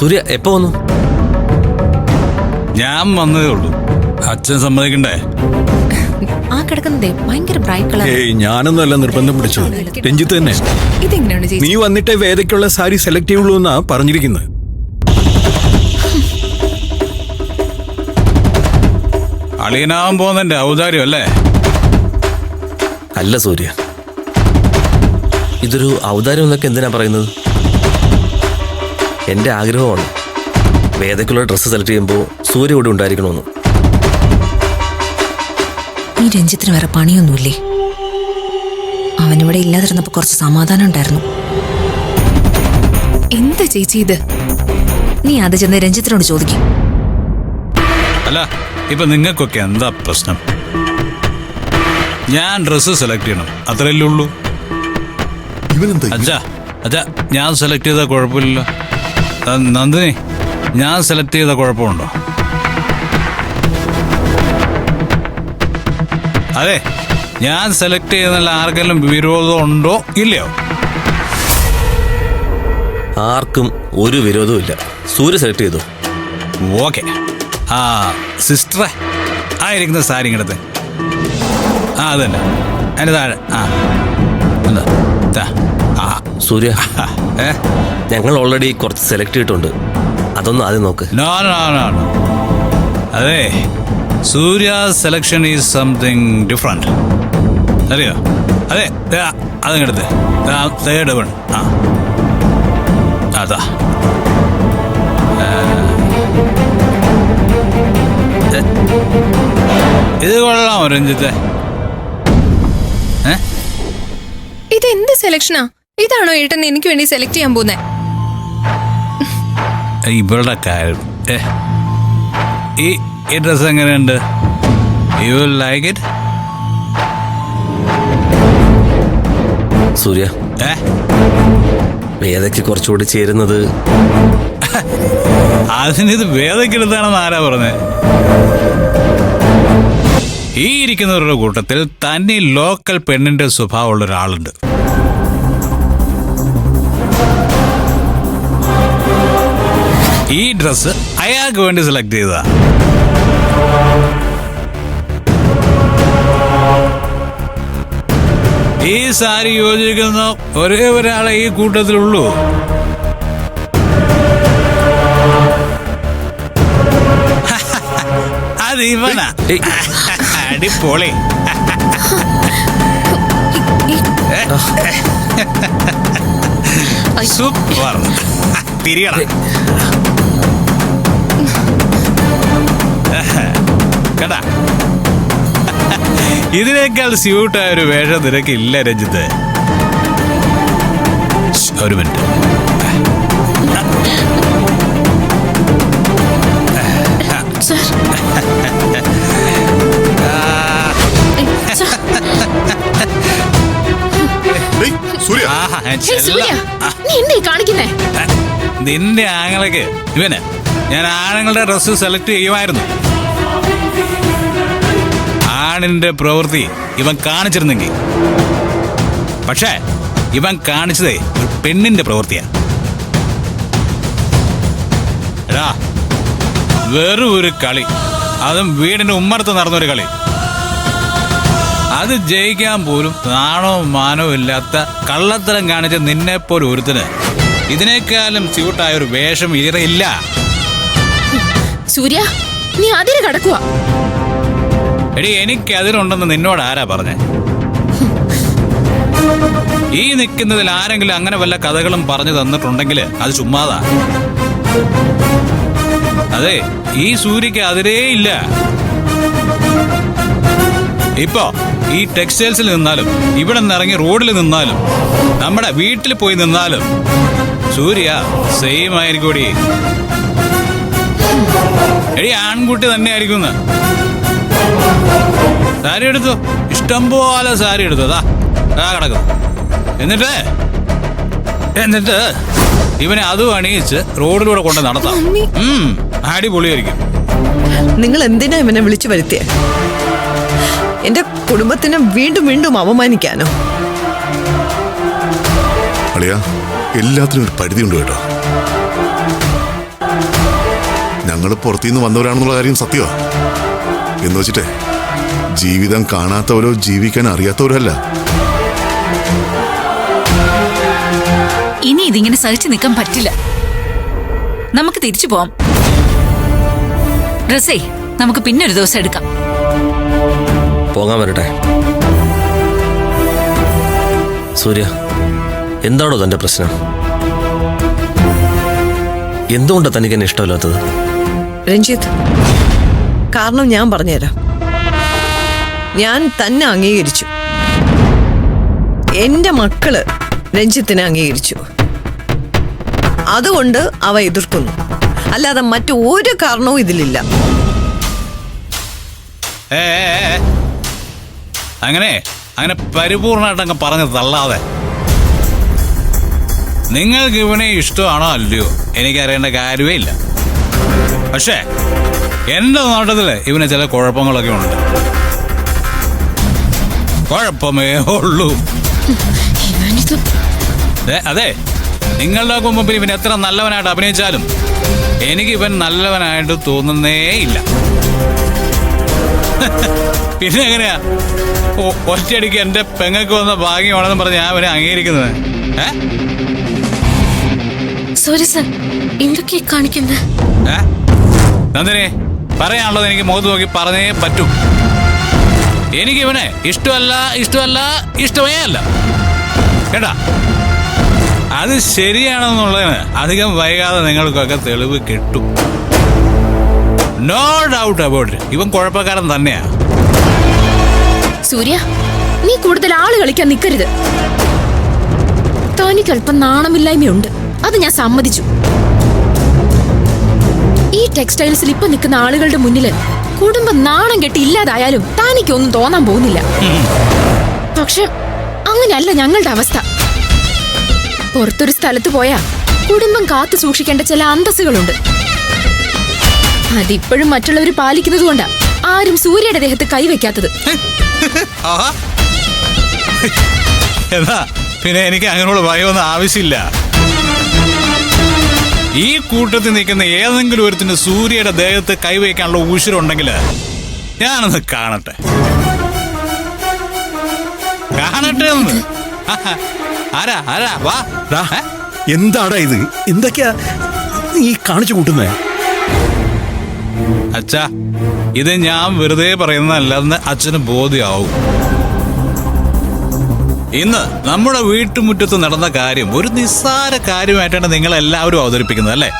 സൂര്യ എപ്പോ വന്നു? ഞാൻ വന്നതേ ഉള്ളൂ. അച്ഛൻ സമ്മതിക്കണ്ടേ? ആ കിടക്കുന്നതേ ഭയങ്കര ബ്രൈറ്റ് കളർ. ഞാനൊന്നുമല്ല നിർബന്ധം പിടിച്ചത്, രഞ്ജിത്ത് തന്നെ. ഇതെങ്ങനെയാണ് ചേച്ചി? നീ വന്നിട്ടേ വേദയ്ക്കുള്ള സാരി സെലക്ട് ചെയ്യുള്ളൂ എന്നാ പറഞ്ഞിരിക്കുന്നത്. അളിയനാവാൻ പോകുന്നതിന്റെ ഔദാര്യം അല്ലേ? അല്ല സൂര്യ, ഇതൊരു ഔദാര്യം എന്നൊക്കെ എന്തിനാ പറയുന്നത്? എന്റെ ആഗ്രഹമാണ് വേദയ്ക്കുള്ള ഡ്രസ്സ് സെലക്ട് ചെയ്യുമ്പോൾ സൂര്യ കൂടെ ഉണ്ടായിരിക്കണമെന്ന്. ഈ രഞ്ജിത്തിന് വേറെ പണിയൊന്നുമില്ലേ? അവനിവിടെ ഇല്ലാതിരുന്നപ്പോ കുറച്ച് സമാധാനം ഉണ്ടായിരുന്നു. എന്താ ചേച്ചി ഇത്? നീ അത് ചെന്ന് രഞ്ജിത്തിനോട് ചോദിക്കും. അല്ല, ഇപ്പൊ നിങ്ങൾക്കൊക്കെ എന്താ പ്രശ്നം? ഞാൻ ഡ്രസ്സ് സെലക്ട് ചെയ്യണം, അത്രയല്ലേ ഉള്ളൂ. അച്ഛാ അച്ഛാ, ഞാൻ സെലക്ട് ചെയ്ത കുഴപ്പമില്ലല്ലോ. നന്ദിനി, ഞാൻ സെലക്ട് ചെയ്ത കുഴപ്പമുണ്ടോ? അതെ, ഞാൻ സെലക്ട് ചെയ്യുന്നതിൽ ആർക്കെങ്കിലും വിരോധം ഉണ്ടോ ഇല്ലയോ? ആർക്കും ഒരു വിരോധവും ഇല്ല. സൂര്യ സെലക്ട് ചെയ്തു. ഓക്കെ. ആ സിസ്റ്ററെ, ആയിരിക്കുന്ന സാരി ഇങ്ങടത്തെ. ആ അതന്നെ, അതിന് താഴെ. ആ എന്താ സൂര്യ, ഞങ്ങൾ ഓൾറെഡി കുറച്ച് സെലക്ട് ചെയ്തിട്ടുണ്ട്. അതൊന്നും ആദ്യം നോക്ക്. അതെ, സൂര്യ സെലക്ഷൻ ഈസ് സംതിങ് ഡിഫറെന്റ്, അറിയോ? അതെ, അതിങ്ങടുത്ത് തേർഡ് വൺ. ആ അതാ. ഇത് കൊള്ളാമോ രഞ്ജിത്തെ? ഇതെന്ത് സെലക്ഷനാ? ഇതാണോ ഏട്ടൻ എനിക്ക് വേണ്ടി സെലക്ട് ചെയ്യാൻ പോകുന്നത്? ഇവളുടെ കാര്യം. ഈ ഡ്രസ് എങ്ങനെയുണ്ട്? You will like it? Surya, വേദയ്ക്ക് കുറച്ചുകൂടി ചേരുന്നത്. അതിനിത് വേദക്കെടുത്താണെന്ന് ആരാ പറഞ്ഞത്? ഈ ഇരിക്കുന്നവരുടെ കൂട്ടത്തിൽ തന്നെ ലോക്കൽ പെണ്ണിന്റെ സ്വഭാവമുള്ള ഒരാളുണ്ട്. ഈ ഡ്രസ് അയാൾക്ക് വേണ്ടി സെലക്ട് ചെയ്തതാ. ഈ സാരി യോജിക്കുന്ന ഒരേ ഒരാളെ ഈ കൂട്ടത്തിലുള്ളൂ. അത് ഇവനാ. അടിപൊളി. സൂപ്പർ. തിരിയണം കേട്ടാ. ഇതിനേക്കാൾ സ്യൂട്ടായ ഒരു വേഷം നിനക്കില്ല രഞ്ജിത്ത്. ഒരു മിനിറ്റ്. നിന്റെ ആങ്ങളൊക്കെ ഇവന് ഞാൻ ആണുങ്ങളുടെ ഡ്രസ്സ് സെലക്ട് ചെയ്യുമായിരുന്നു. ആണിന്റെ പ്രവൃത്തി ഇവൻ കാണിച്ചിരുന്നെങ്കിൽ. പക്ഷേ ഇവൻ കാണിച്ചതേ ഒരു പെണ്ണിന്റെ പ്രവൃത്തിയാ. എടാ, വെറും ഒരു കളി, അതും വീടിന്റെ ഉമ്മറത്ത് നടന്നൊരു കളി. അത് ജയിക്കാൻ പോലും നാണവും മാനവും ഇല്ലാത്ത കള്ളത്തരം കാണിച്ച നിന്നെപ്പോലെ ഒരുത്തിന് ഇതിനേക്കാളും സ്യൂട്ടായ ഒരു വേഷം ഇല്ല. സൂര്യ, നീ അതിര് കടക്കുക. എടി, എനിക്ക് അതിലുണ്ടെന്ന് നിന്നോട് ആരാ പറഞ്ഞേ? ഈ നിൽക്കുന്നതിൽ ആരെങ്കിലും അങ്ങനെ വല്ല കഥകളും പറഞ്ഞു തന്നിട്ടുണ്ടെങ്കിൽ അത് ചുമ്മാതാ. അതെ, ഈ സൂര്യക്ക് അതിരേ ഇല്ല. ഇപ്പോ ഈ ടെക്സ്റ്റൈൽസിൽ നിന്നാലും ഇവിടെ നിന്നിറങ്ങി റോഡിൽ നിന്നാലും നമ്മുടെ വീട്ടിൽ പോയി നിന്നാലും സൂര്യ സെയിം ആയിരിക്കൂടി. എടി, ആൺകുട്ടി തന്നെ ആയിരിക്കും. സാരി എടുത്തു, ഇഷ്ടം പോലെ സാരി എടുത്തു. അതാ കിടക്കുന്നു. എന്നിട്ട് ഇവനെ അതും അണിയിച്ച് റോഡിലൂടെ കൊണ്ട് നടത്താം. അടിപൊളിയായിരിക്കും. നിങ്ങൾ എന്തിനാ ഇവനെ വിളിച്ചു വരുത്തിയേ? എന്റെ കുടുംബത്തിനെ വീണ്ടും വീണ്ടും അപമാനിക്കാനോ? അളിയാ, എല്ലാത്തിനും ഒരു പരിധി ഉണ്ട് കേട്ടോ. ഞങ്ങൾ പുറത്തുനിന്ന് വന്നവരാണെന്നുള്ള കാര്യം സത്യമാണ്. എന്ന് വെച്ചിട്ടേ ജീവിതം കാണാത്തവരോ ജീവിക്കാൻ അറിയാത്തവരോ അല്ല. ഇനി ഇതിങ്ങനെ സഹിച്ചു നിൽക്കാൻ പറ്റില്ല. നമുക്ക് തിരിച്ചു പോവാം. ഡ്രസ്സേ നമുക്ക് പിന്നെ ഒരു ദിവസം എടുക്കാം. പോകാൻ വരട്ടെ. സൂര്യ, എന്താണോ തന്റെ പ്രശ്നം? എന്തുകൊണ്ടാണ് തനിക്ക് എന്നെ ഇഷ്ടമില്ലാത്തത്? രഞ്ജിത്ത്, കാരണം ഞാൻ പറഞ്ഞുതരാം. ഞാൻ തന്നെ അംഗീകരിച്ചു. എന്റെ മക്കള് രഞ്ജിത്തിനെ അംഗീകരിച്ചു. അതുകൊണ്ട് അവ എതിർക്കുന്നു. അല്ലാതെ മറ്റു ഒരു കാരണവും ഇതിലില്ല. അങ്ങനെ പരിപൂർണമായിട്ട് അങ്ങ് പറഞ്ഞ് തള്ളാതെ. നിങ്ങൾക്ക് ഇവനെ ഇഷ്ടമാണോ അല്ലയോ എനിക്കറിയേണ്ട കാര്യമേ ഇല്ല. പക്ഷേ എന്റെ നോട്ടത്തില് ഇവന് ചില കുഴപ്പങ്ങളൊക്കെ ഉണ്ട്. കുഴപ്പമേ ഉള്ളൂ. അതെ, നിങ്ങളുടെ മുമ്പിൽ ഇവൻ എത്ര നല്ലവനായിട്ട് അഭിനയിച്ചാലും എനിക്ക് ഇവൻ നല്ലവനായിട്ട് തോന്നുന്നേ ഇല്ല. പിന്നെ എങ്ങനെയാ ഒറ്റയടിക്ക് എന്റെ പെങ്ങൾക്ക് വന്ന ഭാഗ്യമാണെന്ന് പറഞ്ഞ് ഞാൻ അവനെ അംഗീകരിക്കുന്നത്? സോറി സർ, എന്തൊക്കെയാ കാണിക്കുന്നത്? നന്ദിനി, പറയാനുള്ളത് എനിക്ക് മുഖത്ത് നോക്കി പറഞ്ഞേ പറ്റൂ. എനിക്ക് ഇവനെ ഇഷ്ടമേ അല്ല കേട്ടാ. അത് ശരിയാണെന്നുള്ളതിന് അധികം വൈകാതെ നിങ്ങൾക്കൊക്കെ തെളിവ് കിട്ടും. No doubt about. ഇവൻ കുഴപ്പക്കാരൻ തന്നെയാ. സൂര്യ, നീ കൂടുതൽ ആള് കളിക്കാൻ നിൽക്കരുത്. തനിക്ക് അല്പം നാണമില്ലായ്മയുണ്ട്, അത് ഞാൻ സമ്മതിച്ചു. ഈ ടെക്സ്റ്റൈൽസിൽ ഇപ്പൊ നിൽക്കുന്ന ആളുകളുടെ മുന്നില് കുടുംബം നാണം കെട്ടി ഇല്ലാതായാലും തനിക്കൊന്നും തോന്നാൻ പോകുന്നില്ല. പക്ഷെ അങ്ങനെയല്ല ഞങ്ങളുടെ അവസ്ഥ. പുറത്തൊരു സ്ഥലത്ത് പോയാ കുടുംബം കാത്തു സൂക്ഷിക്കേണ്ട ചില അന്തസ്സുകളുണ്ട്. അതിപ്പോഴും മറ്റുള്ളവർ പാലിക്കുന്നത് കൊണ്ടാ ആരും സൂര്യയുടെ ദേഹത്ത് കൈവയ്ക്കാത്തത്. എന്നാ പിന്നെ എനിക്ക് അങ്ങനെയുള്ള ഭയമൊന്നും ആവശ്യമില്ല. ഈ കൂട്ടത്തിൽ നിൽക്കുന്ന ഏതെങ്കിലും ഒരുത്തിന് സൂര്യയുടെ ദേഹത്ത് കൈവയ്ക്കാനുള്ള ഊശ്വരം ഞാനൊന്ന് കാണട്ടെ ഒന്ന്. ആരാ വാ. എന്താടാ ഇത്? എന്തൊക്കെയാ നീ കാണിച്ചു കൂട്ടുന്നേ? അച്ഛാ, ഇത് ഞാൻ വെറുതെ പറയുന്നതല്ലെന്ന് അച്ഛന് ബോധ്യമാവും. ഇന്ന് നമ്മുടെ വീട്ടുമുറ്റത്ത് നടന്ന കാര്യം ഒരു നിസ്സാര കാര്യമായിട്ടാണ് നിങ്ങൾ എല്ലാവരും അവതരിപ്പിക്കുന്നത് അല്ലേ?